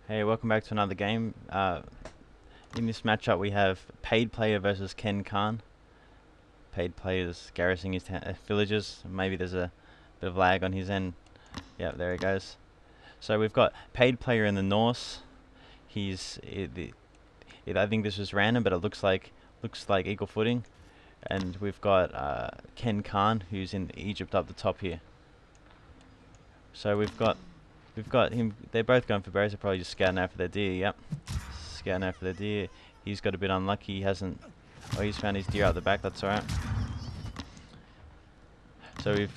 Hey, welcome back to another game. In this matchup, we have paid player versus Ken Khan. Paid player's garrisoning his villages. Maybe there's a bit of lag on his end. Yeah, there he goes. So we've got paid player in the Norse. I think this was random, but it looks like equal footing. And we've got Ken Khan, who's in Egypt up the top here. So we've got him. They're both going for berries. They're probably just scouting out for their deer. Yep, scouting out for their deer. He's got a bit unlucky. He hasn't. Oh, he's found his deer out the back. That's all right. So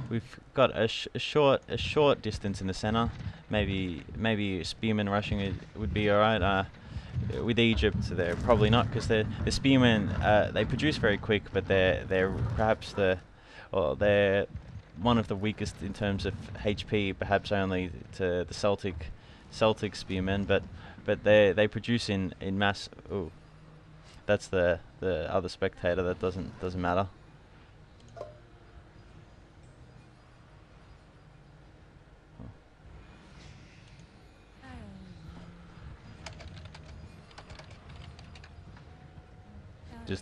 we've got a short distance in the center. Maybe spearmen rushing would be all right. With Egypt, they're probably not, because the spearmen they produce very quick, but they're perhaps they're one of the weakest in terms of HP, perhaps only to the Celtic spearmen, but they produce in mass. Ooh, that's the other spectator. That doesn't matter.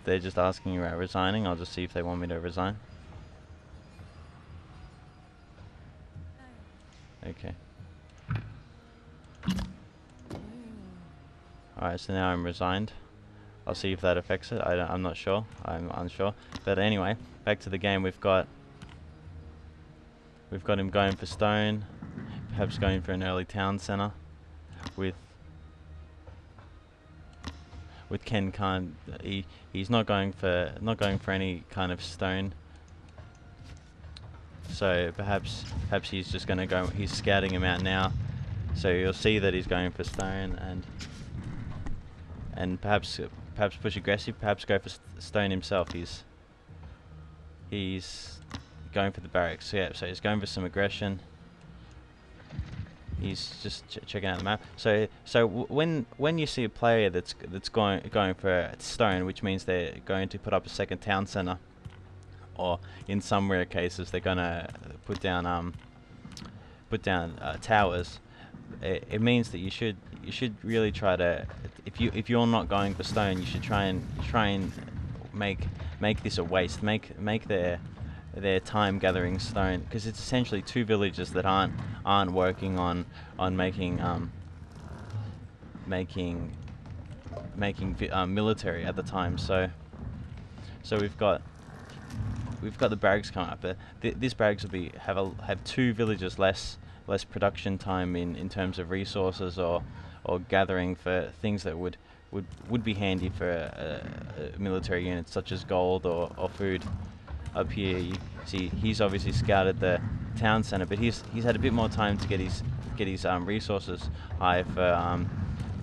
They're just asking about resigning. I'll just see if they want me to resign. Okay. Alright, so now I'm resigned. I'll see if that affects it. I'm not sure. I'm unsure. But anyway, back to the game. We've got him going for stone, perhaps going for an early town center, with Ken Khan. He's not going for any kind of stone. So perhaps he's just going to go. He's scouting him out now, so you'll see that he's going for stone, and perhaps push aggressive. Perhaps go for stone himself. He's going for the barracks. So yeah, so he's going for some aggression. He's just checking out the map. So when you see a player that's going for stone, which means they're going to put up a second town center, or in some rare cases they're gonna put down towers. It means that you should really try to, if you're not going for stone, you should try and make this a waste. Make their time gathering stone, because it's essentially two villages that aren't working on making military at the time. So we've got the barracks coming up. This barracks will have two villages less production time in terms of resources or gathering for things that would be handy for military units, such as gold or food. Up here you see he's obviously scouted the town center, but he's had a bit more time to get his resources high for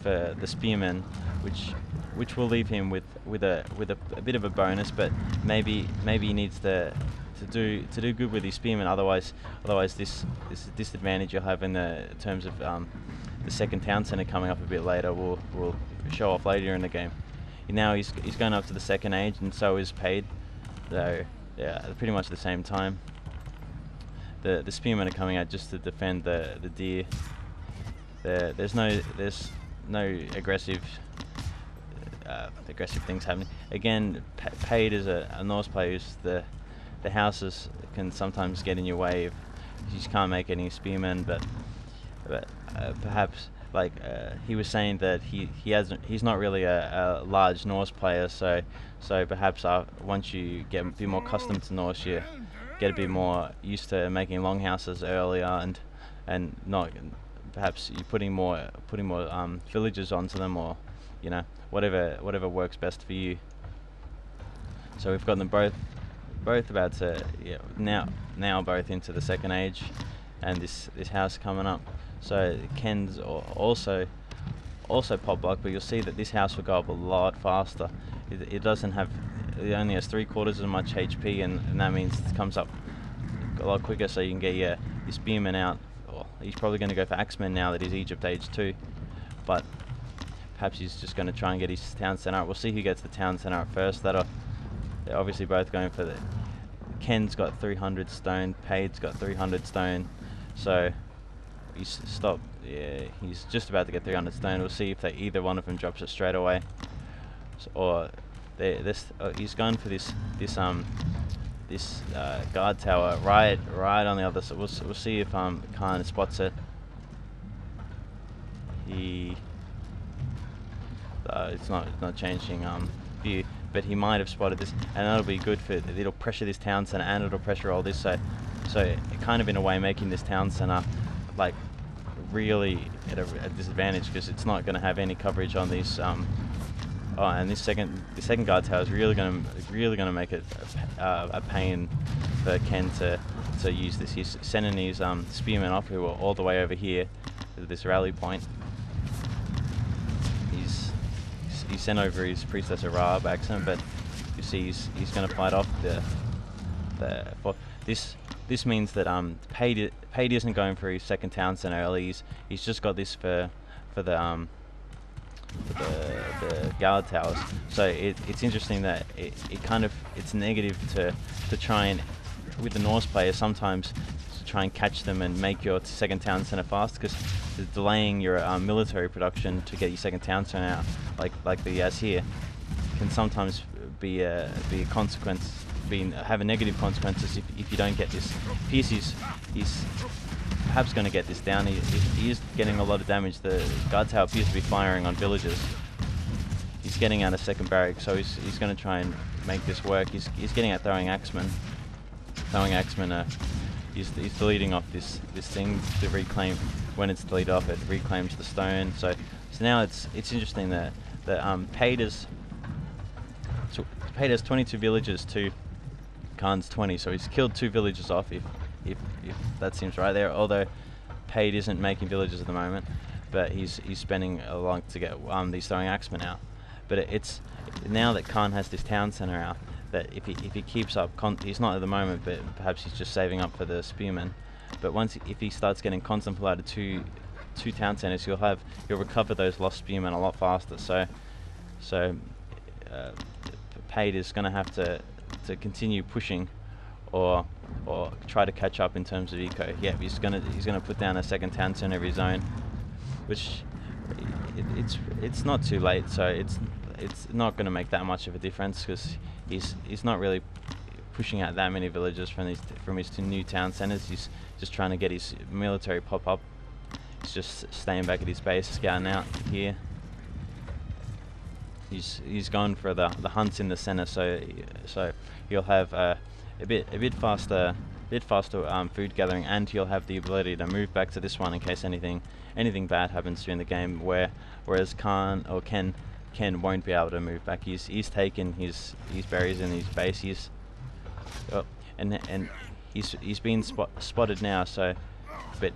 the spearmen, which will leave him with a bit of a bonus, but maybe he needs to do good with his spearmen. Otherwise this disadvantage you'll have in the terms of the second town center coming up a bit later will show off later in the game. Now he's going up to the second age, and so is paid. So yeah, pretty much at the same time. The spearmen are coming out just to defend the deer. There's no aggressive things happening. Again, paid is a Norse player who's the houses can sometimes get in your way if you just can't make any spearmen, but perhaps he was saying that he's not really a large Norse player, so perhaps once you get a bit more accustomed to Norse, you get a bit more used to making longhouses earlier, and not perhaps you putting more villages onto them, or whatever works best for you. So we've got them both about to now both into the second age, and this house coming up. So Ken's also pop block, but you'll see that this house will go up a lot faster. It only has 3/4 as much HP, and that means it comes up a lot quicker, so you can get your spearmen out. Or he's probably going to go for axemen now that he's Egypt age 2, but perhaps he's just going to try and get his town center up. We'll see who gets the town center up first. They're obviously both going for Ken's got 300 stone, Paid's got 300 stone, so yeah, he's just about to get 300 stone. We'll see if either one of them drops it straight away, or he's going for this guard tower right on the other side. We'll see if Khan spots it. It's not changing view, but he might have spotted this, and that'll be good for it'll pressure this town center, and it'll pressure all this. So kind of in a way making this town center like really at a disadvantage, because it's not going to have any coverage on these. And the second guard tower is really going to make it a pain for Ken to use this. He's sending these spearmen off, who are all the way over here to this rally point. He sent over his priestess Ra by accident, but you see he's going to fight off for this. This means that Paid isn't going for his second town center early. He's just got this for the guard towers. So it's interesting that it's negative to try and, with the Norse players, sometimes to try and catch them and make your second town center fast, because delaying your military production to get your second town center out, like the Yaz here, can sometimes be a consequence, have a negative consequences if you don't get this. He's perhaps going to get this down. He is getting a lot of damage. The guard tower appears to be firing on villagers. He's getting out a second barrack, so he's going to try and make this work. He's getting at throwing axemen. He's deleting off this thing to reclaim. When it's deleted off, it reclaims the stone. So now it's interesting that Paid has 22 villagers to Khan's 20, so he's killed 2 villagers off, if that seems right there. Although Paid isn't making villagers at the moment, but he's spending a lot to get these throwing axemen out. But it's now that Khan has this town center out, that if he keeps up, he's not at the moment, but perhaps he's just saving up for the spearmen. But if he starts getting contemplated two town centers, you'll recover those lost spearmen a lot faster. So Paid is going to have to continue pushing, or try to catch up in terms of eco. Yeah, he's gonna put down a second town center of his own, which it's not too late. So it's not going to make that much of a difference, because he's not really pushing out that many villagers from his 2 new town centers. He's just trying to get his military pop up. He's just staying back at his base, scouting out here. He's gone for the hunts in the center, so he'll have a bit faster food gathering, and he'll have the ability to move back to this one in case anything bad happens during the game. Whereas Ken won't be able to move back. He's taken his berries in his base. He's been spotted now. So, but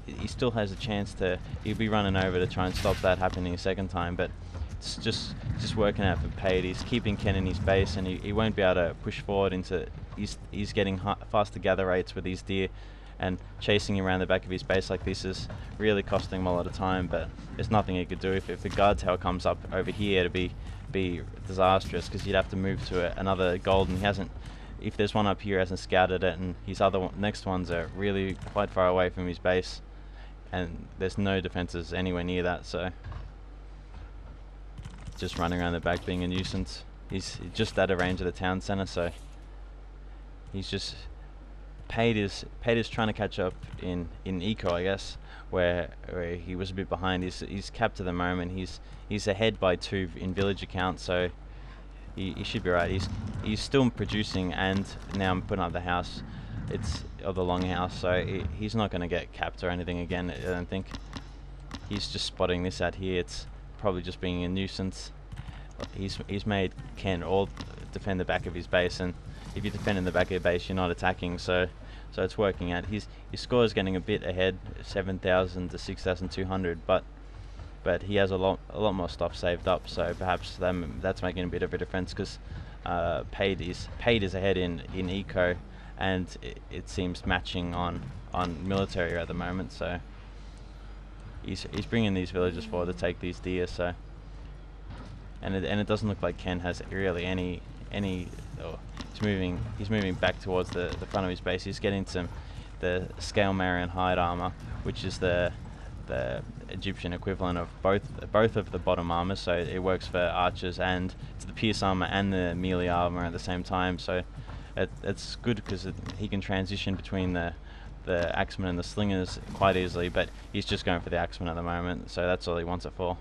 he still has a chance he'll be running over to try and stop that happening a second time. But it's just working out for Paid. He's keeping Ken in his base, and he won't be able to push forward into. He's getting faster gather rates with these deer, and chasing around the back of his base like this is really costing him a lot of time. But there's nothing he could do. If the guard tower comes up over here, it'd be disastrous, because you'd have to move to another gold, and he hasn't. If there's one up here, hasn't scouted it, and his next ones are really quite far away from his base, and there's no defenses anywhere near that. So just running around the back being a nuisance. He's just out of range of the town center, so he's just Paid is trying to catch up in eco, I guess, where he was a bit behind. He's capped at the moment. He's ahead by 2 in villager count, so he should be right. He's still producing, and now I'm putting up the house. It's the long house, so he's not going to get capped or anything again, I don't think. He's just spotting this out here. It's probably just being a nuisance. He's made Ken all defend the back of his base, and if you defend in the back of your base, you're not attacking. So it's working out. His score is getting a bit ahead, 7,000 to 6,200, but he has a lot more stuff saved up. So perhaps that's making a bit of a difference, because Paid is ahead in eco, and it seems matching on military at the moment. So he's bringing these villagers forward to take these deer. So and it doesn't look like Ken has really any. He's moving back towards the front of his base. He's getting the scale Marion hide armor, which is the the Egyptian equivalent of both of the bottom armor, so it works for archers and it's the pierce armor and the melee armor at the same time. So it's good because he can transition between the axemen and the slingers quite easily, but he's just going for the axemen at the moment, so that's all he wants it for.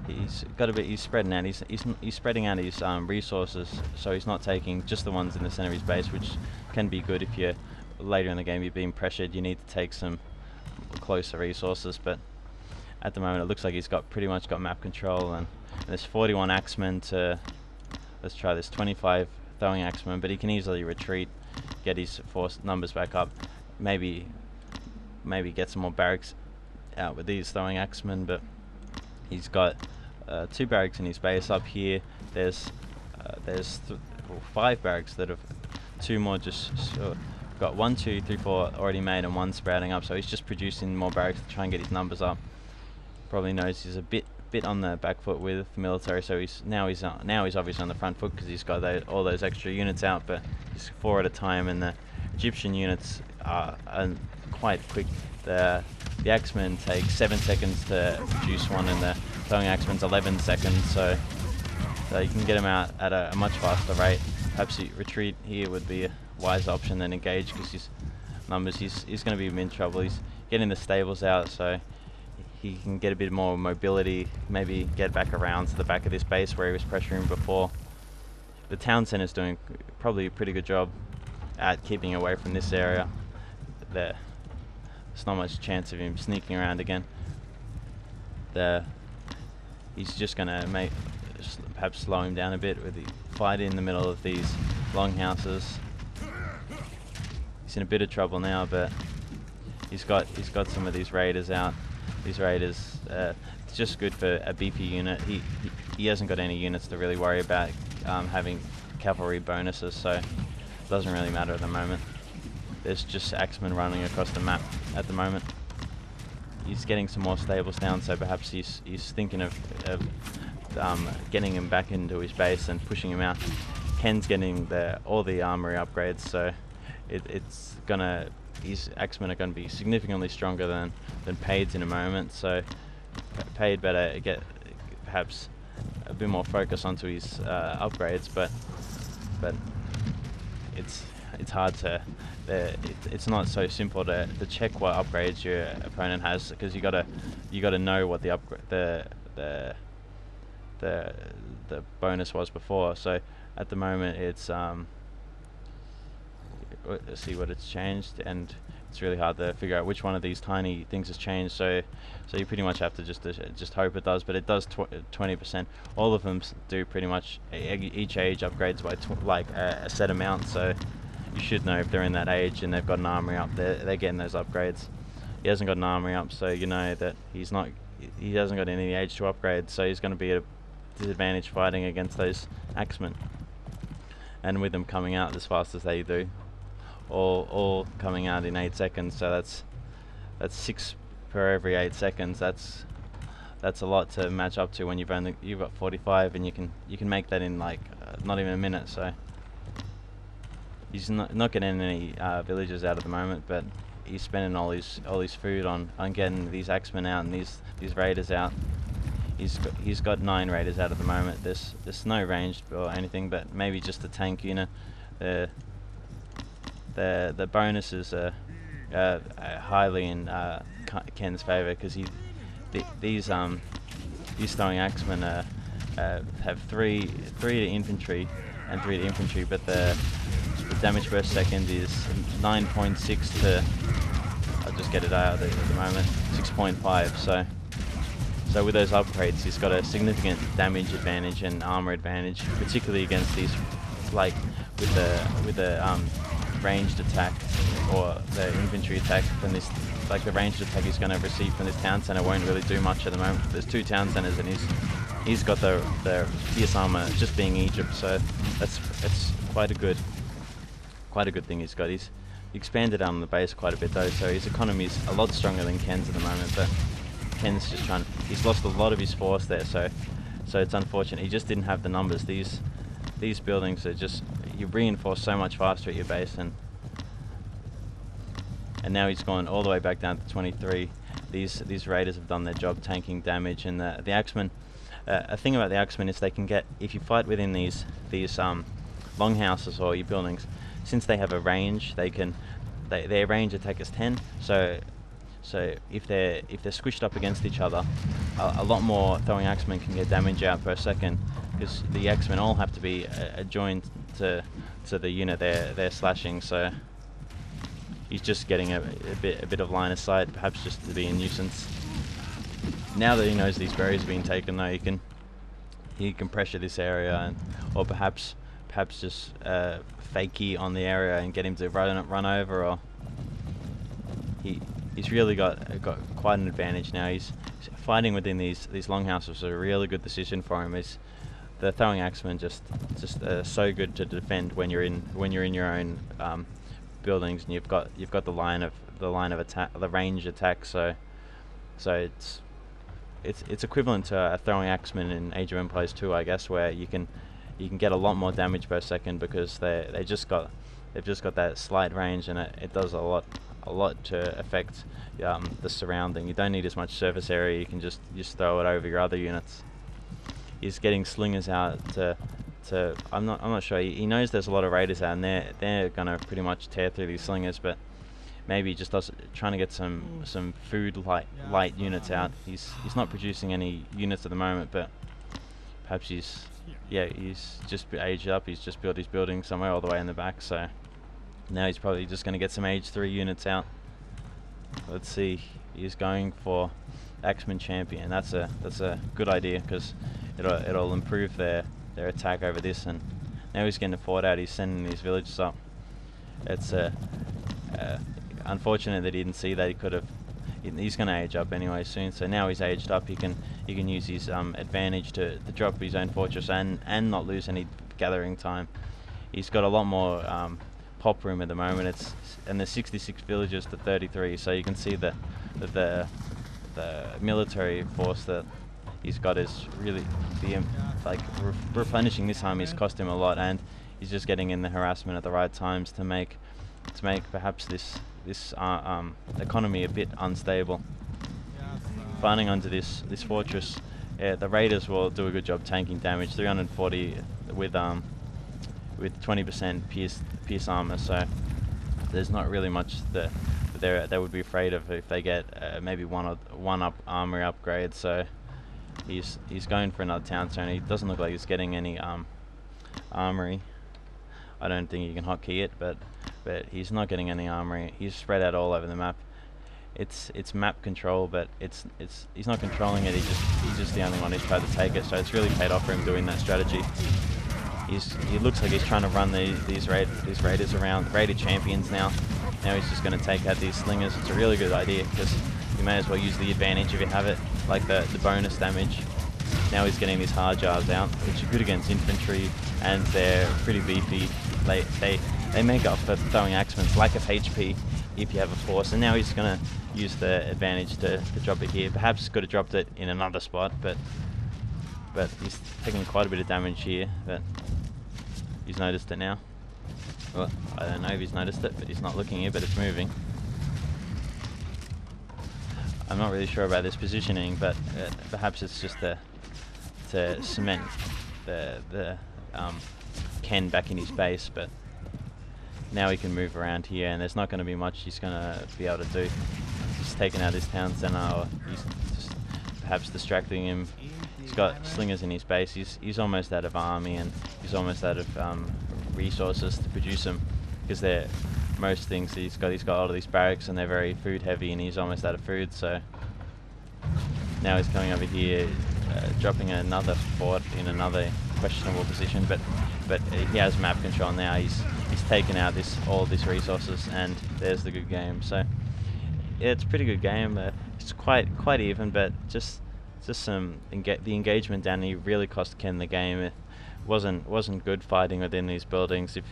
He's got a bit. He's spreading out. He's spreading out his resources, so he's not taking just the ones in the center of his base, which can be good if you're later in the game you're being pressured. You need to take some closer resources, but at the moment it looks like he's pretty much got map control. And there's 41 axemen to. Let's try this 25 throwing axemen, but he can easily retreat, get his force numbers back up, maybe get some more barracks out with these throwing axemen. But he's got 2 barracks in his base up here. There's 5 barracks that have 2 more just got 1, 2, 3, 4 already made and 1 sprouting up. So he's just producing more barracks to try and get his numbers up. Probably knows he's a bit on the back foot with military, so he's obviously on the front foot because he's got all those extra units out, but he's 4 at a time, and the Egyptian units are quite quick. The axemen take 7 seconds to produce one, and the throwing axemen's 11 seconds, so you can get them out at a much faster rate. Perhaps retreat here would be a wise option than engage, because his numbers, he's going to be in trouble. He's getting the stables out, so he can get a bit more mobility, maybe get back around to the back of this base where he was pressuring before. The town center's doing probably a pretty good job at keeping away from this area. There's not much chance of him sneaking around again. He's just going to perhaps slow him down a bit with the fight in the middle of these longhouses. He's in a bit of trouble now, but he's got some of these raiders out. These raiders, it's just good for a BP unit. He hasn't got any units to really worry about having cavalry bonuses, so it doesn't really matter at the moment. There's just axemen running across the map at the moment. He's getting some more stables down, so perhaps he's thinking of getting him back into his base and pushing him out. Ken's getting all the armory upgrades, so his axemen are going to be significantly stronger than Paid's in a moment, so Paid better get perhaps a bit more focus onto his upgrades, but it's hard to it's not so simple to check what upgrades your opponent has, because you gotta know what the bonus was before. So at the moment it's let's see what it's changed, and it's really hard to figure out which one of these tiny things has changed. So you pretty much have to just hope it does, but it does 20%. All of them do pretty much. Each age upgrades by a set amount, so you should know if they're in that age and they've got an armory up. They're getting those upgrades. He hasn't got an armory up, so you know that he hasn't got any age to upgrade, so he's going to be at a disadvantage fighting against those axemen. And with them coming out as fast as they do, all coming out in 8 seconds, so that's 6 per every 8 seconds. That's a lot to match up to when you've got 45, and you can make that in not even a minute. So he's not getting any villagers out at the moment, but he's spending all his food on getting these axemen out and these raiders out. He's got 9 raiders out at the moment. There's no ranged or anything, but maybe just a tank unit. The bonuses are highly in Ken's favour, because these throwing axemen have 3 to infantry and 3 to infantry, but the damage per second is 9.6 to, I'll just get it out at the moment, 6.5. So with those upgrades, he's got a significant damage advantage and armor advantage, particularly against these, with the ranged attack or the infantry attack from this. The ranged attack he's going to receive from this town center won't really do much at the moment. There's 2 town centers, and he's got the fierce armor just being Egypt, so that's quite a good thing he's got. He's expanded on the base quite a bit though, so his economy is a lot stronger than Ken's at the moment, but Ken's just he's lost a lot of his force there, so it's unfortunate. He just didn't have the numbers. These buildings are just, you reinforce so much faster at your base, and now he's gone all the way back down to 23. These raiders have done their job tanking damage, and the axemen. A thing about the axemen is they can get, if you fight within these longhouses or your buildings, since they have a range, their range attack is 10. So if they're squished up against each other, a lot more throwing axemen can get damage out per second, because the axemen all have to be adjoined to the unit they're slashing. So he's just getting a bit of line of sight, perhaps just to be a nuisance. Now that he knows these berries are being taken, though, he can pressure this area, or perhaps just fakey on the area and get him to run over. Or he's really got quite an advantage now. He's fighting within these longhouses was a really good decision for him. The throwing axemen just so good to defend when you're in your own buildings, and you've got the line of attack, the range attack. So it's equivalent to a throwing axeman in Age of Empires 2, I guess, where you can get a lot more damage per second, because they've just got that slight range, and it does a lot to affect the surrounding. You don't need as much surface area. You can just throw it over your other units. He's getting slingers out to I'm not sure. He knows there's a lot of raiders out, and they're gonna pretty much tear through these slingers, but maybe just trying to get some food light units out. He's not producing any units at the moment, but perhaps he's just aged up. He's just built his building somewhere all the way in the back, so now he's probably just going to get some age 3 units out. Let's see. He's going for Axeman Champion. That's a good idea, because it'll improve their attack over this. And now he's getting the fort out. He's sending these villages up. It's unfortunate that he didn't see that. He could have. He's going to age up anyway soon. So now he's aged up. He can use his advantage to drop his own fortress and not lose any gathering time. He's got a lot more pop room at the moment. And there's 66 villages to 33. So you can see that the military force that he's got is really replenishing this time. He's cost him a lot, and he's just getting in the harassment at the right times to make perhaps this economy a bit unstable. Finding onto this fortress, the raiders will do a good job tanking damage. 340 with 20% pierce armor, so there's not really much that they would be afraid of if they get maybe one up armory upgrade. So he's going for another town zone. He doesn't look like he's getting any armory. I don't think you can hotkey it, but he's not getting any armory. He's spread out all over the map. It's map control, but he's not controlling it. He's just the only one who's tried to take it. So it's really paid off for him doing that strategy. He looks like he's trying to run these raiders around, raider champions now. Now he's just going to take out these slingers. It's a really good idea, because you may as well use the advantage if you have it, like the bonus damage. Now he's getting these hard jars out, which are good against infantry, and they're pretty beefy. They make up for throwing axemen's lack of HP if you have a force. And now he's going to use the advantage to drop it here. Perhaps could have dropped it in another spot, but he's taking quite a bit of damage here. But he's noticed it now. Well, I don't know if he's noticed it, but he's not looking here, but it's moving. I'm not really sure about this positioning, but perhaps it's just to cement the Ken back in his base. But now he can move around here, and there's not going to be much he's going to be able to do. He's taking out his town center, or he's just perhaps distracting him. He's got slingers in his base. He's almost out of army, and he's almost out of resources to produce them, because they're most things he's got all of these barracks, and they're very food heavy, and he's almost out of food. So now he's coming over here, dropping another fort in another questionable position, but he has map control now. He's taken out all this resources, and there's the good game. So yeah, it's a pretty good game. It's quite even, but just some the engagement down here really cost Ken the game. It wasn't good fighting within these buildings. If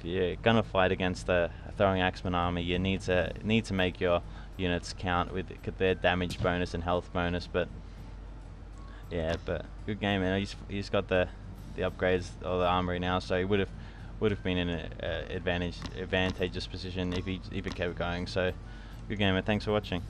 you're gonna fight against a throwing axeman army, you need to make your units count with their damage bonus and health bonus. But yeah, but good game. And he's got the upgrades or the armory now, so he would would have been in an advantageous position if he kept going. So, good game, and thanks for watching.